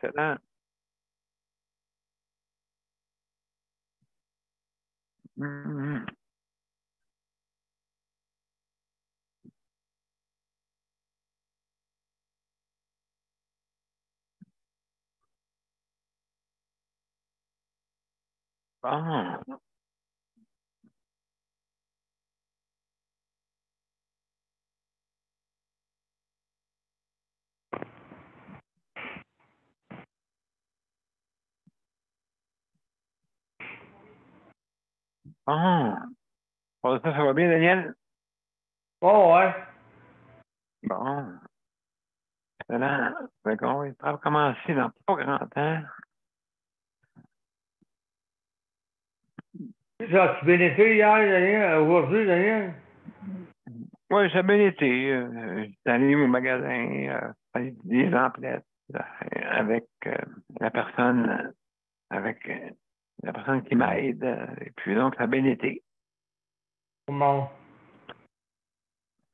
excellent. Mhm. Bon. Bon. Bon, ça va bien, Daniel? Oh, ouais. Bon. Excellent. Fait qu'on va commencer dans pas grand temps. Ça, tu bénéficies hier, Daniel, aujourd'hui, Daniel? Oui, ça a bien été. J'étais allé au magasin, faire des emplettes avec la personne, avec la personne qui m'aide. Et puis donc, ça a bien été. Comment?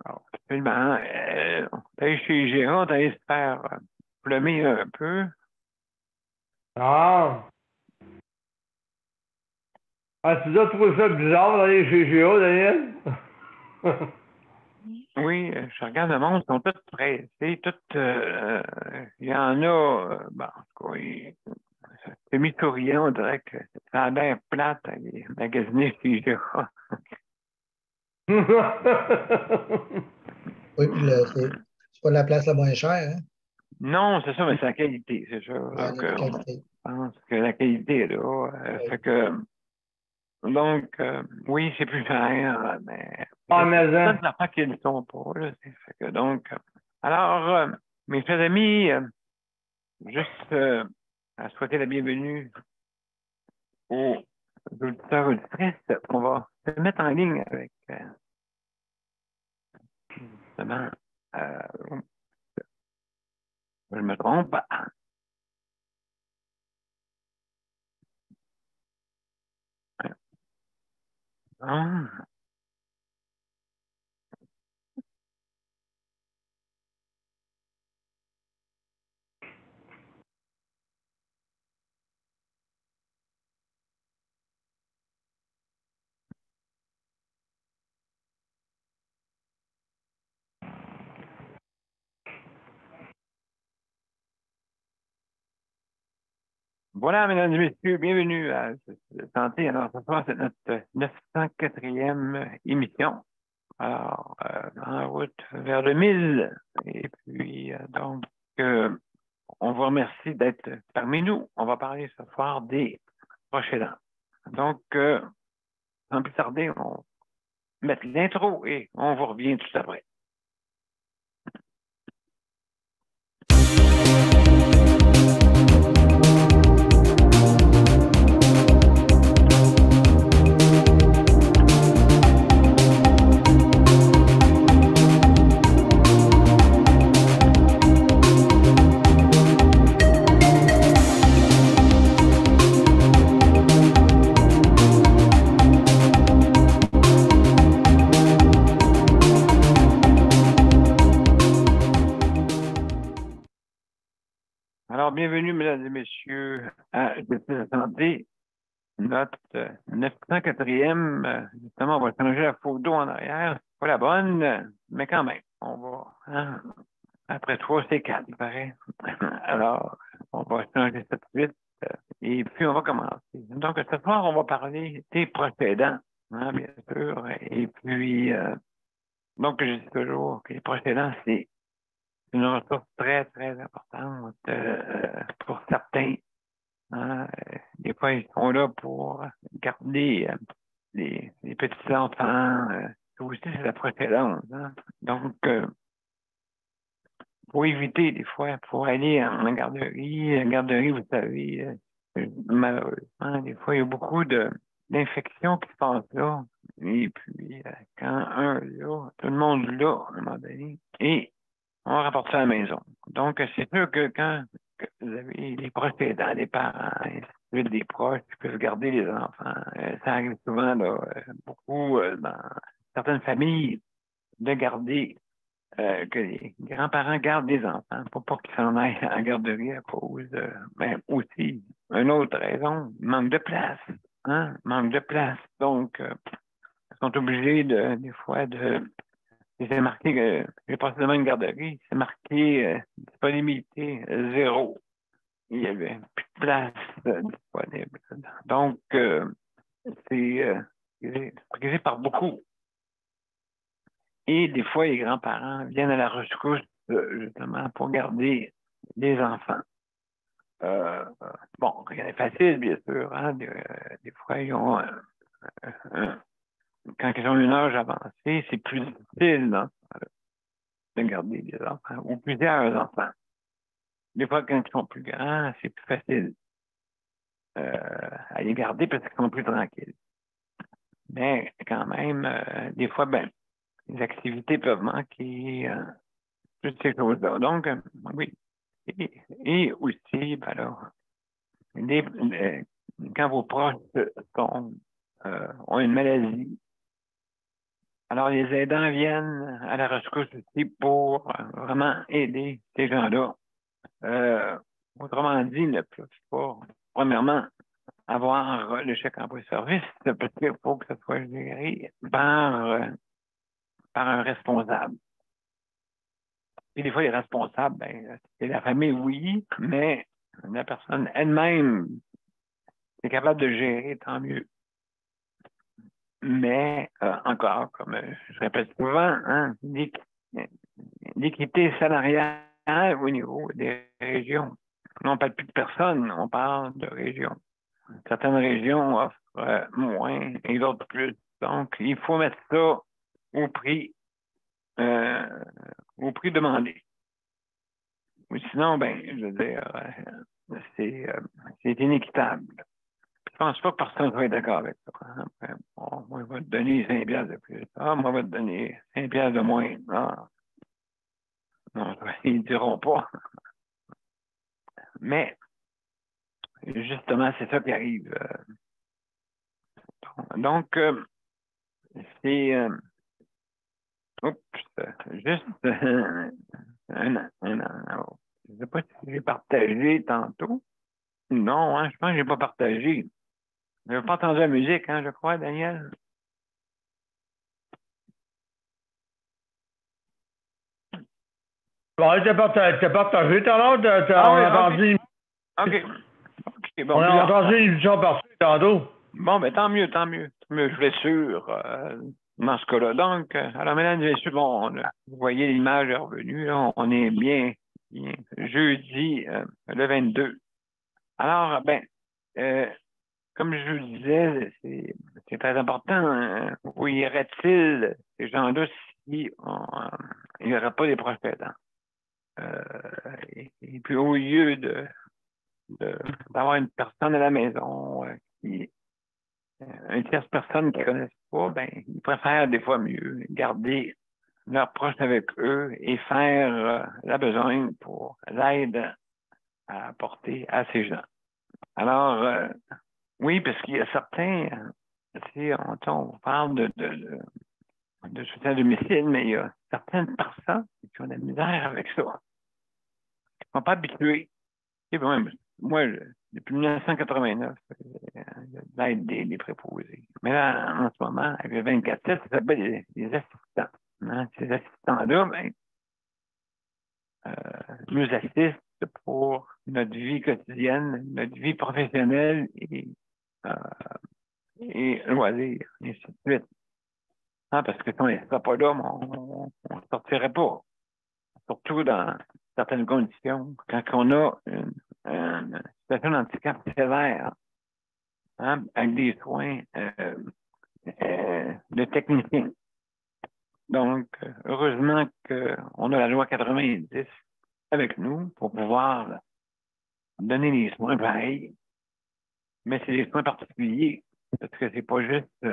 Alors, finalement, on est allé chez Gérard, on est allé se faire plumer un peu. Ah. Ah, tu dois trouver ça bizarre d'aller chez GA, Daniel? Oui, je regarde le monde, ils sont tous pressés, il y en a, bon, en tout cas, c'est mi-souriant, on dirait que ça a l'air plate à les magasiner chez Gérard. Oui, puis c'est pas la place la moins chère, hein? Non, c'est ça, mais c'est la qualité, c'est sûr. Ouais, Donc, la on qualité. pense que la qualité est là. Oui. Fait que, donc, oui, c'est plus cher, mais Ah, il y mais a plein hein. d'affaires qui ne le sont pas. Là, fait que, donc, alors, mes chers amis, juste à souhaiter la bienvenue aux auditeurs auditrices. On va se mettre en ligne avec, justement, euh, je me trompe. Ah, voilà, mesdames et messieurs, bienvenue à Santé. Alors, ce soir, c'est notre 904e émission. Alors, en route vers le 1000. Et puis, donc, on vous remercie d'être parmi nous. On va parler ce soir des proches aidants. Donc, sans plus tarder, on va mettre l'intro et on vous revient tout après. Alors, bienvenue, mesdames et messieurs, à Justice Santé, notre 904e. Justement, on va changer la photo en arrière. C'est pas la bonne, mais quand même, on va. Hein, après 3, c'est 4, il paraît. Alors, on va changer ça tout de suite. Et puis, on va commencer. Donc, ce soir, on va parler des procédants, hein, bien sûr. Et puis, donc, je dis toujours que les procédants, c'est une ressource très, très importante pour certains. Hein. Des fois, ils sont là pour garder les petits-enfants. Ça aussi, c'est la précédence. Hein. Donc, pour éviter, des fois, pour aller en garderie, vous savez, malheureusement, des fois, il y a beaucoup d'infections qui se passent là. Et puis, quand un là, tout le monde là, à un moment donné, et on rapporte ça à la maison. Donc, c'est sûr que quand vous avez les proches aidants, les parents, ainsi de suite, des proches qui peuvent garder les enfants, ça arrive souvent, là, beaucoup dans certaines familles, de garder que les grands-parents gardent des enfants pour pas qu'ils s'en aillent en garderie à cause, mais aussi, une autre raison, manque de place. Hein? Manque de place. Donc, ils sont obligés des fois de. C'est marqué que j'ai passé devant une garderie, c'est marqué disponibilité zéro. Il y avait plus de place disponible. Donc, c'est prisé par beaucoup. Et des fois, les grands-parents viennent à la rescousse justement pour garder les enfants. Bon, rien n'est facile, bien sûr. Hein? Des fois, ils ont, quand ils ont une âge avancée, c'est plus difficile hein, de garder des enfants ou plusieurs enfants. Des fois, quand ils sont plus grands, c'est plus facile à les garder parce qu'ils sont plus tranquilles. Mais quand même, des fois, ben, les activités peuvent manquer, toutes ces choses-là. Donc, oui. Et aussi, ben là, quand vos proches sont, ont une maladie, alors les aidants viennent à la rescousse aussi pour vraiment aider ces gens-là. Autrement dit, ils ne peuvent pas, premièrement, avoir le chèque emploi-service parce qu'il faut que ça soit géré par un responsable. Et des fois, les responsables, ben, c'est la famille, oui, mais la personne elle-même est capable de gérer, tant mieux. Mais encore, comme je répète souvent, hein, l'équité salariale au niveau des régions. On ne parle plus de personnes, on parle de régions. Certaines régions offrent moins et d'autres plus. Donc, il faut mettre ça au prix, euh, au prix demandé. Ou sinon, ben, je veux dire, c'est inéquitable. Je pense pas que personne va être d'accord avec ça. Hein? Bon, moi, je vais te donner 5 piastres de plus. Ah, moi, je vais te donner 5 piastres de moins. Ah. Non, ils ne diront pas. Mais, justement, c'est ça qui arrive. Donc, c'est... oups, juste je ne sais pas si j'ai partagé tantôt. Non, hein, je pense que je n'ai pas partagé. Je n'ai pas entendu la musique, hein, je crois, Daniel. Bon, t'as partagé tout à l'heure, Ah on oui, a entendu, OK. OK, bon, on a entendu une émission par tantôt. bon, ben tant mieux, tant mieux. Je vais sûr dans ce cas-là. Donc, alors, mesdames et messieurs, bon, vous voyez, l'image est revenue. Là, on est bien jeudi le 22. Alors, ben, comme je vous le disais, c'est très important. Hein, où irait-il ces gens-là si il n'y aurait pas des proches aidants? Et puis, au lieu d'avoir une personne à la maison une tierce personne qu'ils ne connaissent pas, ben, ils préfèrent des fois mieux garder leurs proches avec eux et faire la besogne pour l'aide à apporter à ces gens. Alors, oui, parce qu'il y a certains, si on parle de soutien à domicile, mais il y a certaines personnes qui ont de la misère avec ça. Ils ne sont pas habitués. Et même, moi, depuis 1989, l'aide des préposés. Mais là, en ce moment, avec le 24/7, ça s'appelle les assistants. Hein? Ces assistants-là, ben, nous assistent pour notre vie quotidienne, notre vie professionnelle et loisirs, et ainsi de suite. Hein? Parce que si on ne serait pas là, on ne sortirait pas. Surtout dans certaines conditions. Quand on a une situation d'handicap sévère, hein, avec des soins de techniciens. Donc, heureusement qu'on a la loi 90 avec nous pour pouvoir donner des soins pareils, mais c'est des soins particuliers, parce que c'est pas juste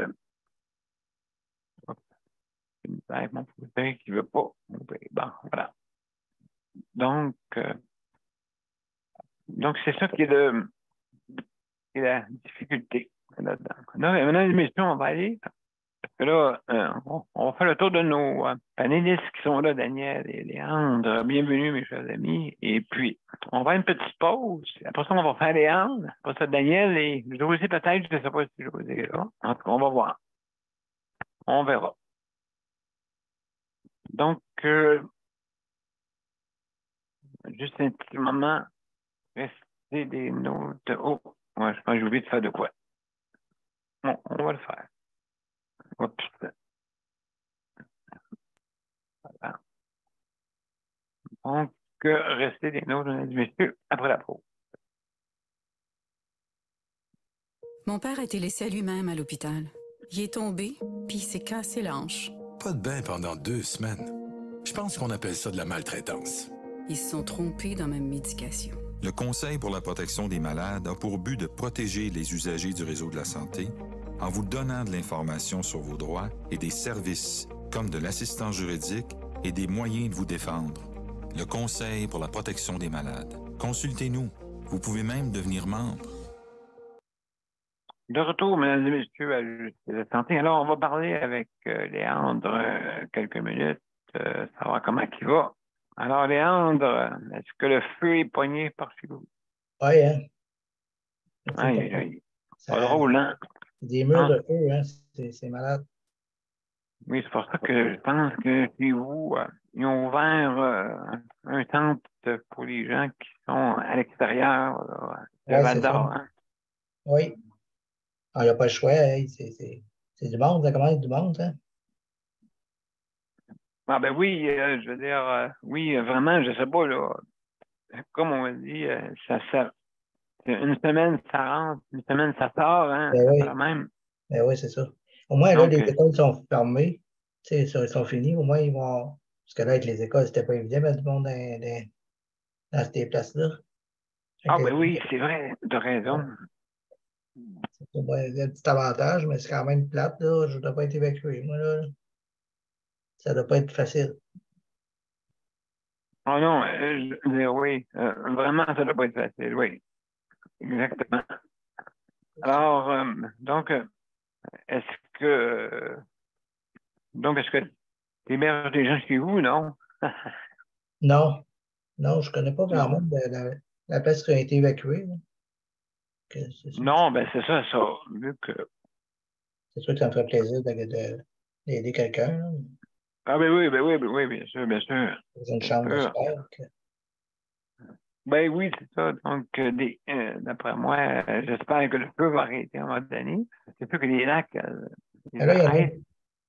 mon fauteuil qui veut pas. Bon, voilà. Donc c'est ça qui est la difficulté là-dedans. Maintenant, l'émission, on va aller Parce que là, on va faire le tour de nos panélistes qui sont là, Daniel et Léandre. Bienvenue, mes chers amis. Et puis, on va faire une petite pause. Après ça, on va faire Léandre. Après ça, Daniel et José peut-être. Je ne sais pas si José est là. En tout cas, on va voir. On verra. Donc, juste un petit moment. Rester des notes. Oh, ouais, je pense que j'ai oublié de faire de quoi. Bon, on va le faire. Oups. Voilà. Donc, rester des notes, mesdames et messieurs, après la pause. Mon père a été laissé à lui-même à l'hôpital. Il est tombé, puis il s'est cassé la hanche. Pas de bain pendant 2 semaines. Je pense qu'on appelle ça de la maltraitance. Ils se sont trompés dans ma médication. Le Conseil pour la protection des malades a pour but de protéger les usagers du réseau de la santé en vous donnant de l'information sur vos droits et des services comme de l'assistance juridique et des moyens de vous défendre. Le Conseil pour la protection des malades. Consultez-nous. Vous pouvez même devenir membre. De retour, mesdames et messieurs, à la santé. Alors, on va parler avec Léandre quelques minutes, savoir comment il va. Alors, Léandre, est-ce que le feu est pogné par chez vous? Oui, hein? Aïe, aïe. Pas Ça- drôle, hein? Des murs de feu, hein? C'est malade. Oui, c'est pour ça que je pense que chez vous, ils ont ouvert un centre pour les gens qui sont à l'extérieur de Ouais, Val c'est ça. d'Or. Hein? Oui. Ah, il n'y a pas le choix, hein. C'est du monde, ça commence du monde, hein? Ah ben oui, je veux dire, oui, vraiment, je sais pas, là. Comme on dit, une semaine, ça rentre, une semaine, ça sort, hein, Ben oui, quand même. ben oui, c'est ça. Au moins, là, Donc, les écoles sont fermées. Tu sais, ils sont finis. Au moins, ils vont. Parce que là, avec les écoles, c'était pas évident de mettre du monde dans ces places-là. ah Fait ben que, oui, c'est vrai, tu as raison. c'est un petit avantage, mais c'est quand même plate, là. Je ne dois pas être évacué, moi, là. Ça ne doit pas être facile. Oh non, je veux dire, oui, vraiment, ça doit pas être facile, oui, exactement. Alors, est-ce que, est-ce que tu héberges des gens chez vous, non? Non, non, je ne connais pas vraiment Non. la place qui a été évacuée, là. Non, ben c'est ça, vu que, C'est sûr que ça me ferait plaisir d'aider quelqu'un, là. ah ben oui, bien sûr, bien sûr, Dans une bien chambre de sûr. super. Ben oui, c'est ça. Donc, d'après moi, j'espère que le feu va arrêter à un moment donné. C'est sûr que les lacs, Mais ils là, arrêtent.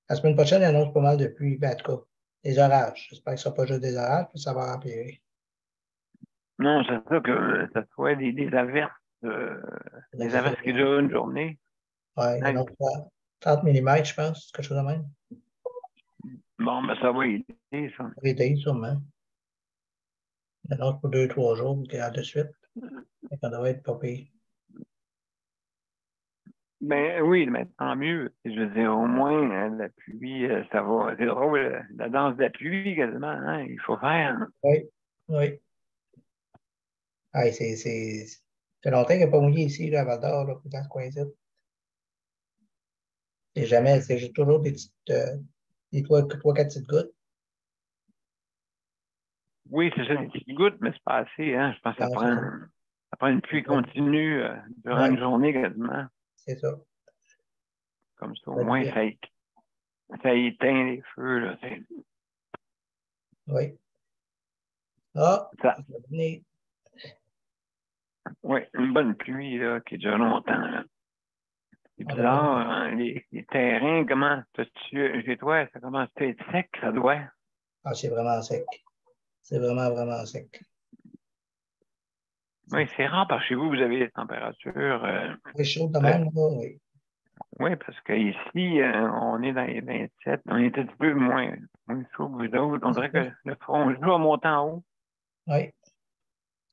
la semaine prochaine, il annonce pas mal de pluie, ben, en tout cas, des orages. J'espère que ce ne sera pas juste des orages, puis ça va empirer. Non, c'est ça que ça soit des averses, des averses qui durent une journée. Ouais, il Hey, annonce 30 mm, je pense, quelque chose de même. bon, ben ça va aider, ça. Ça va aider, sûrement. Il annonce pour 2, 3 jours, puis de suite. Ça devrait être pas pire. Ben oui, mais tant mieux. Je veux dire, au moins, la pluie, ça va. C'est drôle, la danse de la pluie, quasiment, hein, il faut faire. Oui, oui. Ah, ça fait longtemps qu'il n'y a pas mouillé ici, là, à Val d'Or, là, dans ce coin-ci. C'est juste toujours des petites, des 3, 4 petites gouttes. Oui, c'est ça, des petites gouttes, mais c'est pas assez, hein. Je pense que Non, c'est ça. ça prend une pluie continue durant Ouais, une journée, quasiment. c'est ça. Comme ça, au Ça va être moins, bien. ça éteint les feux, là. Oui. Ah, Ça, ça va venir. oui, une bonne pluie, là, qui dure longtemps, là. C'est On devrait- bizarre, hein, les terrains, chez toi, ça commence à être sec, ça doit. Ah, c'est vraiment sec. C'est vraiment, vraiment sec. Oui, c'est rare parce que chez vous, vous avez des températures, C'est chaud de très- même, là, oui. oui, parce qu'ici, on est dans les 27, on est un petit peu moins chaud que vous autres. On dirait que le front joue à monter en haut. Oui.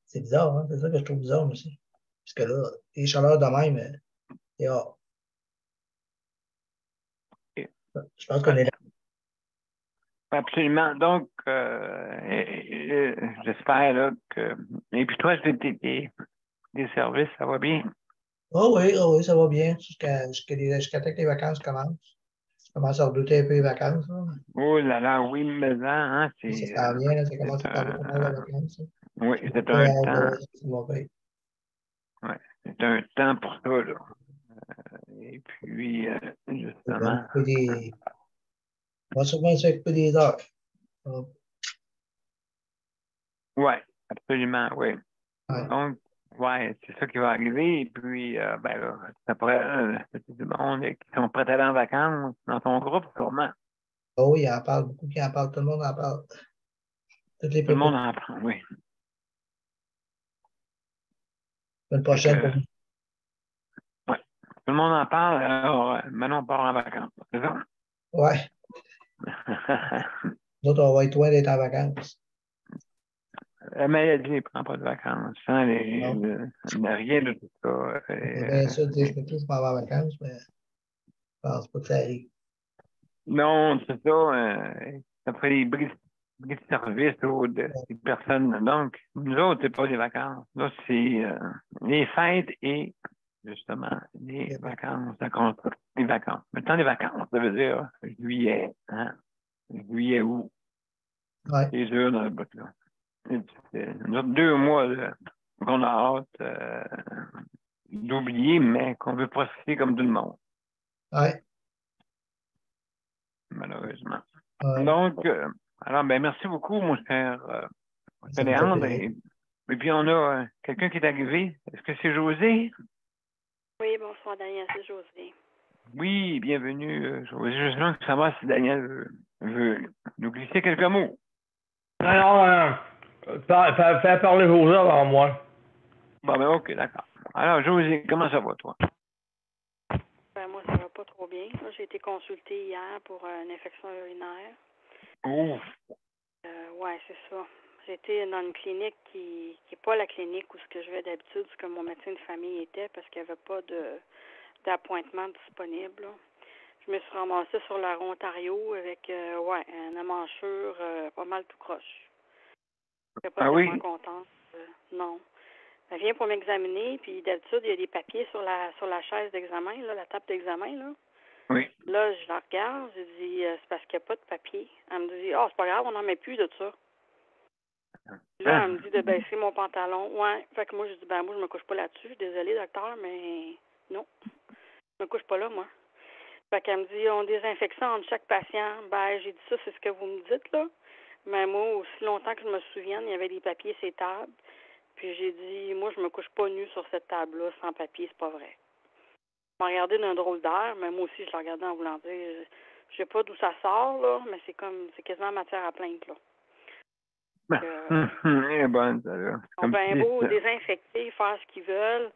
C'est bizarre, hein? C'est ça que je trouve bizarre aussi. Parce que là, les chaleurs de même, c'est rare. Et- Je pense qu'on est là. Absolument. Donc, j'espère là, que. Et puis toi, des services, ça va bien. Oh oui, ça va bien jusqu'à temps que les vacances commencent. commence à redouter un peu les vacances. Là. Oh là là, oui, mais là, hein, Ça c'est s'en vient, là, ça commence à c'est parler pas mal de vacances. oui, J'ai c'est pas un hâte de temps. voir ce qui va bien. Ouais, c'est un temps pour ça, là. Et puis, On va justement, s'occuper des... On va sûrement s'occuper des heures. ouais, absolument, oui. Ouais. Donc, ouais, c'est ça qui va arriver. Et puis, ben là, après, c'est du monde qui sont prêts à aller en vacances dans ton groupe, sûrement. Oh, il en parle beaucoup, qui en parle, tout le monde en parle. Toutes les Tout le monde préparations. en prend, oui. La semaine Fait prochaine, que, ouais, tout le monde en parle, alors maintenant on part en vacances, c'est ça? ouais. Nous autres, on va être loin d'être en vacances. La maladie ne prend pas de vacances, hein, Non. rien de tout ça. C'est bien sûr de dire que tous vont avoir en vacances, mais je pense pas que ça arrive. Non, c'est ça. Ça fait des bris de service des personnes. Donc, nous autres, c'est pas des vacances. Là, c'est les fêtes et justement les vacances. Les vacances. Le temps des vacances, ça veut dire juillet, hein? Juillet, août. Ouais. C'est dur dans le bout, là. C'est nous autres 2 mois là, qu'on a hâte d'oublier, mais qu'on veut profiter comme tout le monde, Ouais. malheureusement. Ouais. Donc, alors, ben, merci beaucoup, mon cher Ça me fait Léandre. plaisir. Et puis, on a quelqu'un qui est arrivé. Est-ce que c'est José? Oui, bonsoir Daniel, c'est José. Oui, bienvenue, José. Je sais pas que ça va si Daniel veut nous glisser quelques mots. Non, fais parler José avant moi. Bon, ben, OK, d'accord. Alors, José, comment ça va, toi? Ben, moi, ça va pas trop bien. Là, j'ai été consultée hier pour une infection urinaire. Ouf. Ouais, c'est ça. J'étais dans une clinique qui n'est pas la clinique où ce que je vais d'habitude, ce que mon médecin de famille était, parce qu'il n'y avait pas d'appointement disponible. Là. Je me suis ramassée sur la Ontario avec une amanchure pas mal tout croche. Je n'étais pas tellement contente. Non. Elle vient pour m'examiner, puis d'habitude, il y a des papiers sur la chaise d'examen, là, la table d'examen, là. Oui. Là, je la regarde, je dis, c'est parce qu'il n'y a pas de papier. Elle me dit, c'est pas grave, on n'en met plus de ça. Là, elle me dit de baisser mon pantalon. Ouais. Fait que moi, je dis, moi, je me couche pas là-dessus. Je suis désolée, docteur, mais non. Je me couche pas là, moi. Fait qu'elle me dit, on désinfecte ça entre chaque patient. J'ai dit ça, c'est ce que vous me dites, là. Mais moi, aussi longtemps que je me souvienne, il y avait des papiers sur ces tables. Puis j'ai dit, moi, je me couche pas nue sur cette table-là, sans papier, c'est pas vrai. Je m'a regardé d'un drôle d'air, mais moi aussi, je la regardais en voulant dire, je sais pas d'où ça sort, là, mais c'est quasiment matière à plainte, là. Elle est bonne, ça, là. On va bien beau désinfecter, faire ce qu'ils veulent.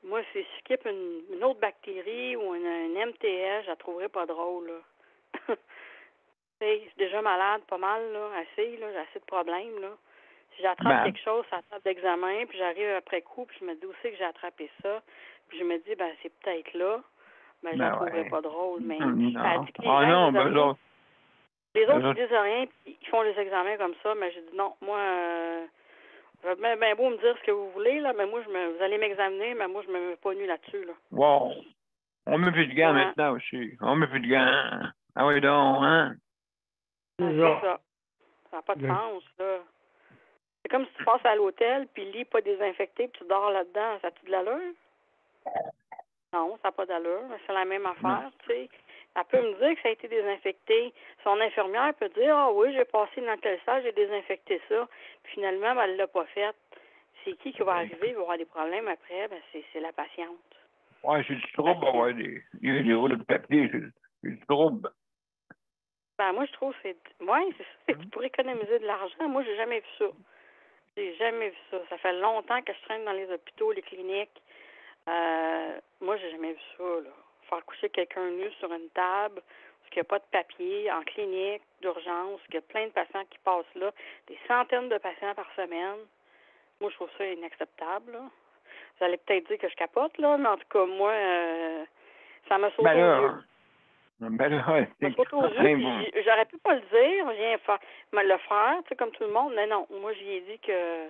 Moi, si je skip une autre bactérie ou une MTS, je la trouverais pas drôle, là. Je suis déjà malade, pas mal, là, assez, là, j'ai assez de problèmes, là. Si j'attrape quelque chose à la table d'examen, puis j'arrive après coup, puis je me dis aussi que j'ai attrapé ça, puis je me dis, c'est peut-être là, je la trouverais pas drôle, mais elle dit que les autres, ils disent rien, puis ils font les examens comme ça, mais j'ai dit non, moi, ben beau me dire ce que vous voulez, là, mais moi, vous allez m'examiner, mais moi, je me mets pas nu là-dessus, là. Wow! On met plus de gants maintenant aussi. On met plus de gants. Ah oui, donc, hein? C'est ça. Ça n'a pas de sens, là. C'est comme si tu passes à l'hôtel, puis le lit pas désinfecté, puis tu dors là-dedans. Ça a-tu de l'allure? Non, ça n'a pas d'allure. C'est la même affaire, tu sais. Elle peut me dire que ça a été désinfecté. Son infirmière peut dire, ah oui, j'ai passé dans telle salle, j'ai désinfecté ça. Puis finalement, elle ne l'a pas fait. C'est qui va arriver? Il va avoir des problèmes après? C'est la patiente. Ouais, c'est du trouble, ouais, des rouleaux de papier, c'est du trouble. Moi, je trouve que c'est ça, c'est pour économiser de l'argent. Moi, j'ai jamais vu ça. J'ai jamais vu ça. Ça fait longtemps que je traîne dans les hôpitaux, les cliniques. Moi, j'ai jamais vu ça, là. Faire coucher quelqu'un nu sur une table, parce qu'il n'y a pas de papier, en clinique, d'urgence, qu'il y a plein de patients qui passent là, des centaines de patients par semaine. Moi, je trouve ça inacceptable, là. Vous allez peut-être dire que je capote, là, mais en tout cas, moi, ça m'a sauté aux yeux. J'aurais pu pas le dire, je viens le faire, tu sais, comme tout le monde, mais non, moi, j'y ai dit que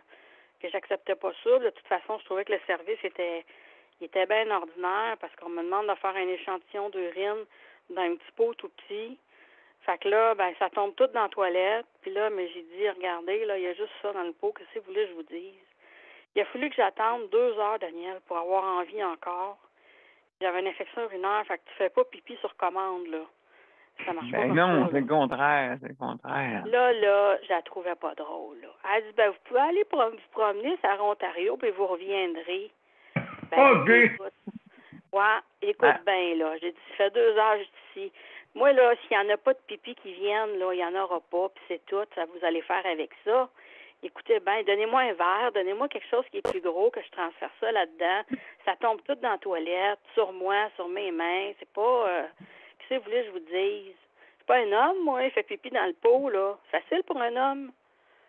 j'acceptais pas ça. De toute façon, je trouvais que le service était bien ordinaire parce qu'on me demande de faire un échantillon d'urine dans un petit pot tout petit. Fait que là, ben, ça tombe tout dans la toilette. Puis là, mais j'ai dit, regardez, là, il y a juste ça dans le pot. Qu'est-ce que vous voulez que je vous dise? Il a fallu que j'attende 2 heures, Daniel, pour avoir envie encore. J'avais une infection urinaire, fait que tu fais pas pipi sur commande, là. Ça marche pas Ben comme non, ça, c'est le contraire, c'est le contraire. Là, je la trouvais pas drôle, là. Elle dit, ben, vous pouvez aller vous promener à Ontario, puis vous reviendrez. Ben, OK. Écoute bien, là. J'ai dit, ça fait 2 heures, je suis ici. Moi, là, s'il n'y en a pas de pipi qui viennent, là, il n'y en aura pas, puis c'est tout. Ça vous allez faire avec ça. Écoutez bien, donnez-moi un verre, donnez-moi quelque chose qui est plus gros, que je transfère ça là-dedans. Ça tombe tout dans la toilette, sur moi, sur mes mains. C'est pas... qu'est-ce que vous voulez que je vous dise? C'est pas un homme, moi, il fait pipi dans le pot, là. Facile pour un homme.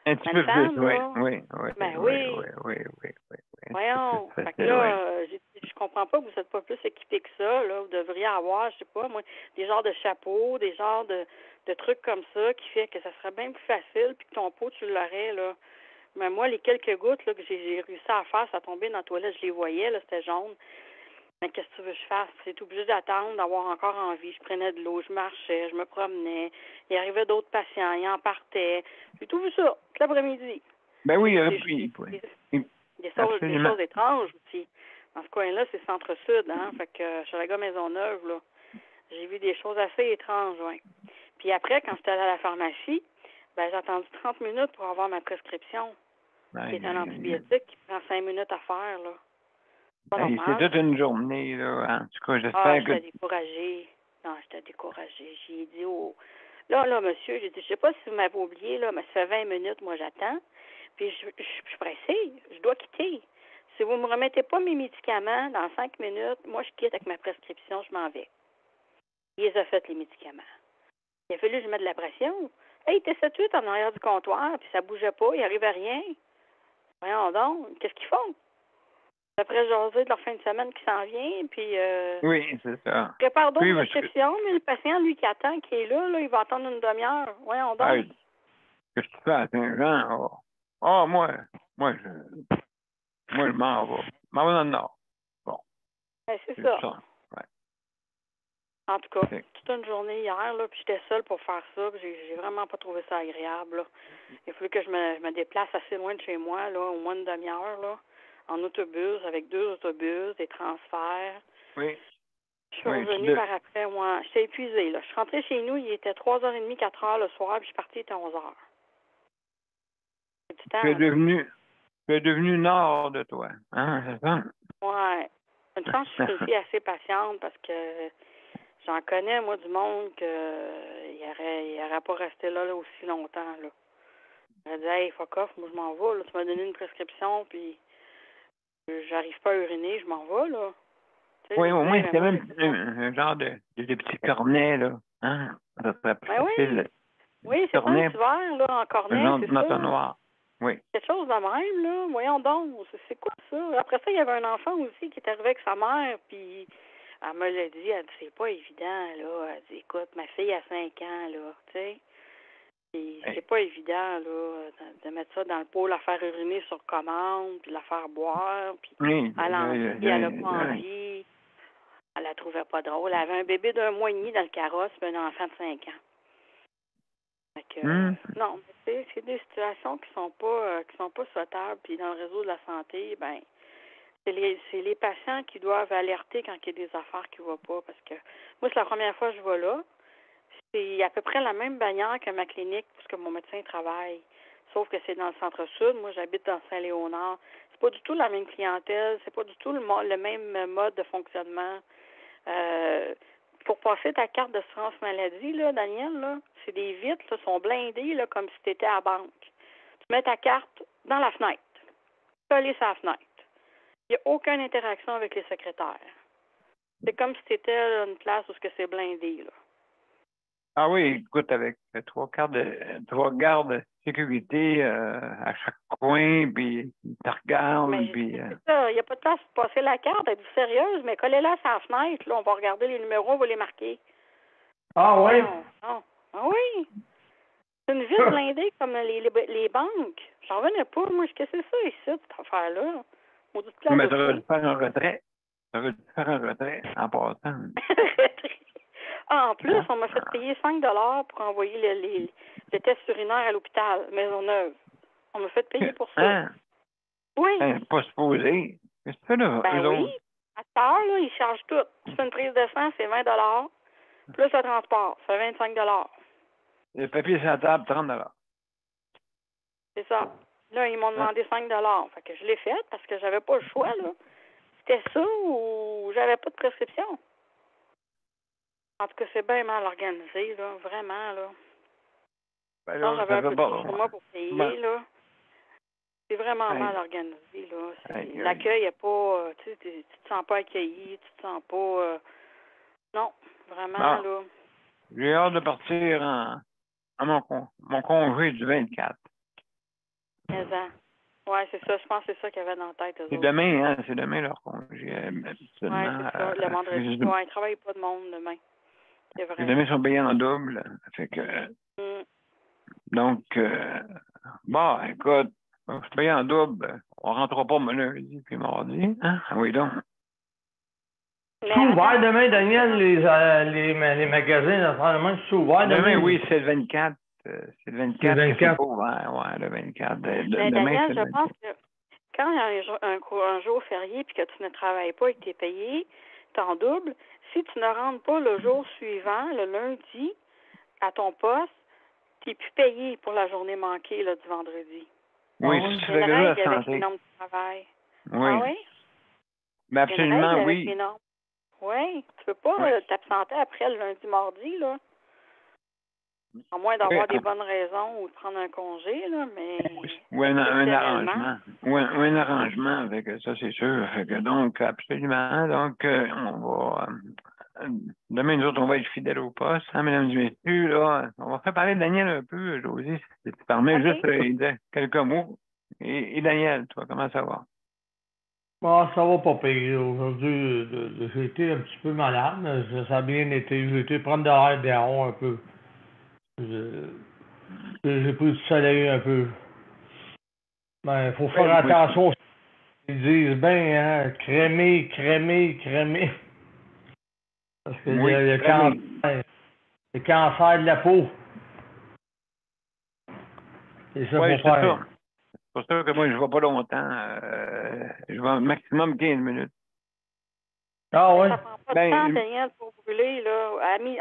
Un petit Une peu femme, plus, oui, là. oui, oui. Ben oui. Voyons. Fait que là, je comprends pas que vous n'êtes pas plus équipés que ça, là. Vous devriez avoir, je sais pas, moi, des genres de chapeaux, des genres de trucs comme ça qui fait que ça serait bien plus facile, puis que ton pot, tu l'aurais, là. Mais moi, les quelques gouttes là, que j'ai réussi à faire, ça tombait dans la toilette, je les voyais, là, c'était jaune. Mais qu'est-ce que tu veux que je fasse? C'est obligé d'attendre, d'avoir encore envie. Je prenais de l'eau, je marchais, je me promenais. Il arrivait d'autres patients, ils en partaient. J'ai tout vu ça, tout l'après-midi. Ben oui, Des choses étranges aussi. Dans ce coin-là, c'est centre-sud, hein. Fait que sur la gare Maisonneuve, là, j'ai vu des choses assez étranges, oui. Puis après, quand j'étais allée à la pharmacie, ben j'ai attendu 30 minutes pour avoir ma prescription. C'est un antibiotique qui prend 5 minutes à faire, là. C'est toute une journée, là. En tout cas, j'espère que... j'étais découragée. Non, j'étais découragée. J'ai dit, Là, monsieur, j'ai dit, je sais pas si vous m'avez oublié, là, mais ça fait 20 minutes, moi, j'attends. Puis je suis pressée. Je dois quitter. Si vous me remettez pas mes médicaments dans 5 minutes, moi, je quitte avec ma prescription, je m'en vais. Il les a fait, les médicaments. Il a fallu que je mette de la pression. Hey, il était 7-8 en arrière du comptoir, puis ça bougeait pas, il arrivait rien. Voyons donc, qu'est-ce qu'ils font? Après jaser de leur fin de semaine qui s'en vient, puis... Oui, c'est ça. Prépare d'autres prescriptions, mais le patient, lui, qui attend, qui est là, il va attendre une demi-heure. Voyons donc. Qu'est-ce que tu fais à Saint-Jean? Moi, je m'en vais. Je m'en vais dans le Nord. Bon. Ben, c'est ça. Ouais. En tout cas, toute une journée hier, là, puis j'étais seule pour faire ça, puis j'ai vraiment pas trouvé ça agréable, là. Il a fallu que je me déplace assez loin de chez moi, là, au moins une demi-heure, là, en autobus, avec 2 autobus, des transferts. Oui. Je suis revenue par après, moi. J'étais épuisée, là. Je suis rentrée chez nous, il était 3h30, 4h le soir, puis je suis partie, il était 11h. C'est du temps. Tu es devenu nord de toi, hein, c'est ça? Ouais. Une chance, je suis aussi assez patiente parce que j'en connais, moi, du monde qu'il n'aurait pas resté là aussi longtemps, là. Il aurait dit, hey, fuck off, moi, je m'en vais, là. Tu m'as donné une prescription, puis j'arrive pas à uriner, je m'en vais, là. T'sais, oui, au moins, c'était même un genre de petits cornets, là. Hein? Ça serait plus facile. Oui, c'est un petit verre, là, en cornet, c'est ça. Noir. Oui. Quelque chose de même, là. Voyons donc, c'est quoi ça? Après ça, il y avait un enfant aussi qui est arrivé avec sa mère, puis elle me l'a dit, elle dit, c'est pas évident, là. Elle dit, écoute, ma fille a 5 ans, là, tu sais. Puis c'est pas évident, là, de mettre ça dans le pot, la faire uriner sur commande, puis la faire boire, puis elle a envie, puis elle a pas envie. Elle la trouvait pas drôle. Elle avait un bébé d'1 mois et demi dans le carrosse, puis un enfant de 5 ans. Fait que, non, c'est des situations qui sont pas souhaitables. Puis dans le réseau de la santé, ben c'est les patients qui doivent alerter quand il y a des affaires qui ne vont pas. Parce que moi, c'est la première fois que je vais là. C'est à peu près la même bannière que ma clinique, puisque mon médecin travaille. Sauf que c'est dans le centre-sud. Moi, j'habite dans Saint-Léonard. C'est pas du tout la même clientèle. C'est pas du tout le même mode de fonctionnement. Pour passer ta carte d'assurance maladie, là, Daniel, là, c'est des vitres, là, sont blindées, là, comme si tu étais à la banque. Tu mets ta carte dans la fenêtre. Collée sur la fenêtre. Il n'y a aucune interaction avec les secrétaires. C'est comme si tu étais une place où c'est blindé, là. Ah oui, écoute, avec 3 gardes de sécurité à chaque coin, puis ils te regardent, puis... C'est ça, il n'y a pas de place pour passer la carte, elle est sérieuse, mais collez-la sur la fenêtre, là, on va regarder les numéros, on va les marquer. Ah oui? Ah oui! C'est une ville blindée comme les banques. J'en revenais pas, moi, qu'est-ce que c'est ça ici, cette affaire-là? Mais tu aurais dû faire un retrait. Tu aurais dû faire un retrait en passant. Ah, en plus, on m'a fait payer 5 $ pour envoyer le test urinaire à l'hôpital Maisonneuve. On m'a fait payer pour ça. Hein? Oui. Pas supposé. Qu'est-ce que tu fais là? Ben eux oui. autres? À cette heure, là, ils chargent tout. Tu fais une prise de sang, c'est 20 $. Plus le transport, ça fait 25 $. Le papier sur la table, 30 $. C'est ça. Là, ils m'ont demandé 5 $. Fait que je l'ai fait parce que j'avais pas le choix, là. C'était ça ou j'avais pas de prescription. En tout cas, c'est bien mal organisé, là. Vraiment, là. Ben Non, là, j'avais un ça peu fait de sur moi pour payer, Ben. là. C'est vraiment Hey. mal organisé, là. Hey, L'accueil n'est pas... tu sais, tu te sens pas accueilli, tu te sens pas... non, vraiment, Non. là. J'ai hâte de partir à mon congé du 24. Ouais, c'est ça. Je pense que c'est ça qu'il y avait dans la tête, eux C'est autres. demain, hein? C'est demain leur congé. Absolument. Ouais, c'est ça. Le vendredi. Ouais, ils ne travaillent pas de monde demain. C'est vrai. Les demain sont payés en double. Fait que... Donc, bon, écoute, je suis payé en double. On ne rentrera pas lundi puis mardi. Hein? Ah oui, donc. C'est ouvert demain, Daniel, les magasins, naturellement, c'est ouvert demain. Demain, oui, c'est le 24. C'est le 24. Le 24. C'est pas ouvert, ouais, le 24. Mais demain, Daniel, c'est le je pense 24. que quand il y a un jour férié puis que tu ne travailles pas et que tu es payé, tu en double. Si tu ne rentres pas le jour suivant, le lundi, à ton poste, tu n'es plus payé pour la journée manquée là, du vendredi. Oui, Il c'est y a une la règle avec santé. les normes de travail. Oui. Ah oui? Mais Il y a une règle absolument, avec oui. les normes. Oui, tu peux pas Oui. t'absenter après le lundi, mardi, là. À moins d'avoir Oui. des bonnes raisons ou de prendre un congé, là, mais... Ou un exceptionnellement. arrangement. Ou un arrangement avec ça, c'est sûr. Fait que donc, absolument. Donc, on va... demain, nous autres, on va être fidèles au poste, hein, mesdames et messieurs. Là, on va faire parler de Daniel un peu, Josée, si tu permets, OK. juste dire quelques mots. Et Daniel, toi, comment ça va? Ah, ça va pas payer. Aujourd'hui, j'ai été un petit peu malade, mais ça a bien été. J'ai été prendre de l'air dehors un peu. J'ai pris du soleil un peu. Ben, il faut faire Oui, attention. Ils disent bien, hein, crémer. Parce que Oui, le crémer. cancer de la peau. C'est ça Oui, qu'il c'est faut faire. ça. C'est pour ça que moi, je ne vais pas longtemps. Je vais maximum 15 minutes. Ah ouais? Ça prend pas Ben, de temps, Daniel, pour brûler, là.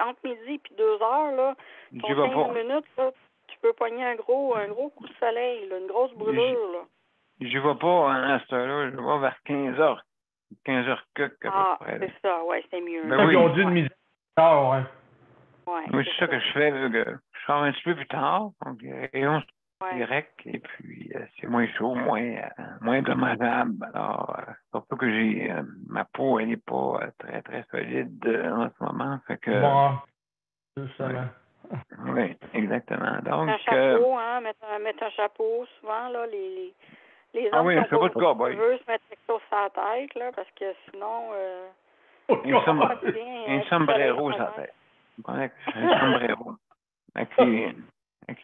Entre midi et 2 heures, là, ton J'y vais 15 pas. minutes, là, tu peux pogner un gros coup de soleil, là, une grosse brûlure, là. Je vais pas à cette heure-là, je vais vers 15h. 15h que Ah, à peu près. Là. c'est ça, ouais, c'est mieux. Ben Ça, oui. ils ont dit de midi à heure, hein. Ouais, Oui, c'est ça que je fais. Là, que je sors un petit peu plus tard, donc rayon Ouais. direct, et puis c'est moins chaud, moins dommageable. Alors, surtout que j'ai ma peau, elle n'est pas très, très solide en ce moment. Fait que, Bon, justement. oui, exactement. Donc, Un chapeau, hein, mettre un chapeau, souvent, là, les Ah hommes oui, qui un ont chapeau pas de cowboy. veulent se mettre quelque chose sur la tête, là, parce que sinon, un sombrero sur la tête. Un sombrero.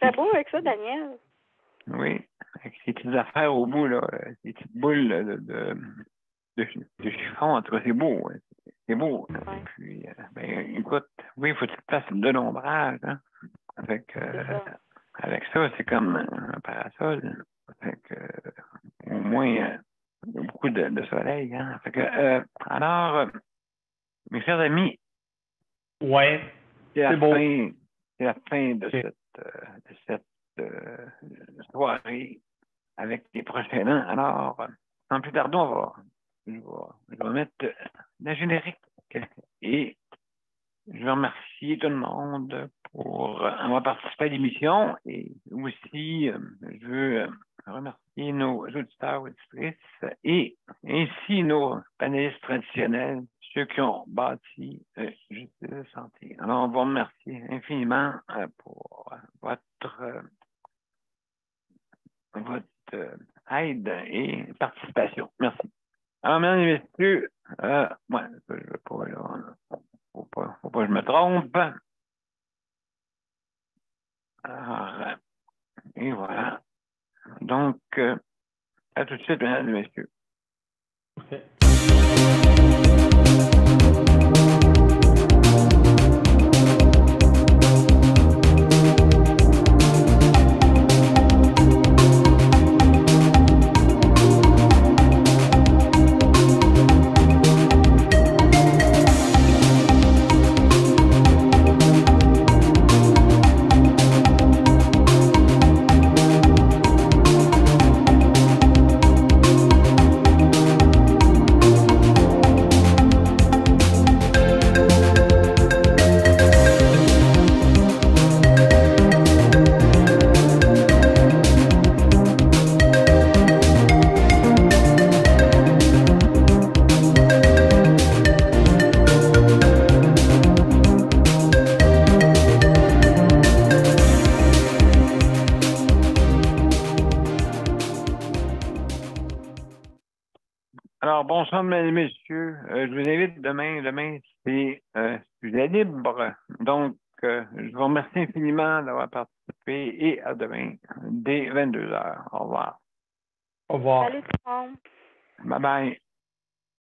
C'est beau avec ça, Daniel. Oui, avec ces petites affaires au bout, là, ces petites boules de chiffon, en tout cas, c'est beau. Hein. C'est beau. Ouais. Et puis, ben, écoute, oui, il faut que tu fasses de l'ombrage. Hein. Avec ça, c'est comme un parasol. Fait que, au moins, il y a beaucoup de soleil. Hein. Fait que, alors, mes chers amis, Ouais. c'est la beau. fin. C'est la fin de cette soirée avec les prochains ans. Alors, sans plus tarder, je vais mettre la générique et je veux remercier tout le monde pour avoir participé à l'émission et aussi, je veux remercier nos auditeurs, auditrices et ainsi nos panélistes traditionnels, ceux qui ont bâti Justice Santé. Alors, on va remercier infiniment pour votre aide et participation. Merci. Alors, mesdames et messieurs, ouais, je ne veux pas, là, faut pas que je me trompe. Alors, et voilà. Donc, à tout de suite, mesdames et messieurs. Okay. bonsoir, mesdames et messieurs. Je vous invite demain. Demain, c'est sujet libre. Donc, je vous remercie infiniment d'avoir participé et à demain, dès 22h. Au revoir. Au revoir. Salut tout le monde. Bye bye.